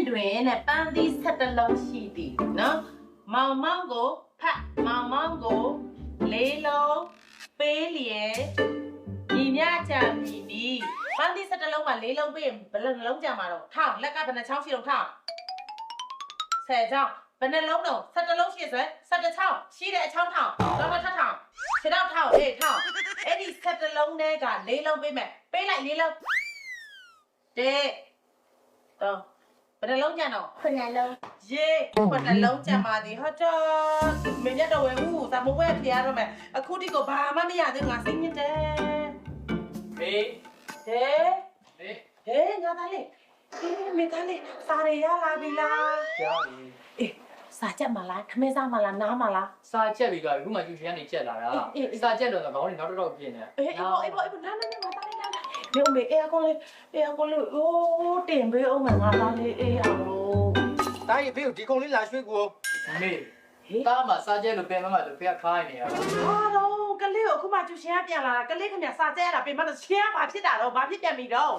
င့်တွင်နဲ့ပန်းသီး17လုံးရှိသည်နော်မောင်မောင်ကိုဖတ်မောင်မောင်ကို4လုံးပေးလျက်ညီမြကြမည်ဒီပန်းသီး17လုံးမှာ4လုံးပေးရင်ဘယ်နှလုံးကြမှာတော့ထောင်းလက်ကဘယ်နှချောင်းရှိတော့ထောင်း10ချောင်းဘယ်နှလုံးတော့17လုံးရှိဆို17ချောင်းရှိတဲ့အချောင်းထောင်းတော့ထပ်ထောင်းခြေတော့ထောင်းထောင်းအဲ့ဒီ17လုံးနဲ့က4လုံးပေးမယ်ပေးလိုက်4လုံးတဲ့တော့ဘယ်နှလုံးကြတော့ ခုနလုံး ရေဘယ်နှလုံးကြမှာဒီဟောတော့မင်းရတော့ဝဲဦးသာမဝဲဖျားတော့မယ်အခုဒီကိုဘာမှမရသေးငါစိတ်ညစ်တယ်ဟေးဟေးငါသားလေးမေသားလေးစားရရလာပြီလား ကြားပြီ အေးစားချက်မလားခမဲစားမလားနားမလား စာချက်ပြီးသွားပြီခုမှကျူရှင်ကနေချက်လာတာစာချက်တော့ခေါင်းတွေနောက်တော့ပြင်းနေ အေးအေးနားငါသားလေးနားနေဦးမေအေးအကောင်လေးအိုးတင်ပေးအောင်ငါသားလေးအေးအောင် တားရီဖေးကိုဒီကုံလေးလာရွှေ့ကို မေတားမှာစာချက်လို့ပြန်မှလို့ဖေကခိုင်းနေရတာ ဟာတော့ကလေးကိုအခုမှကျူရှင်ကပြန်လာတာကလေးခင်ဗျာစားကြရတာပြင်မတော့ရှင်းပါဖြစ်တာတော့ဘာဖြစ်ပြန်ပြီတော့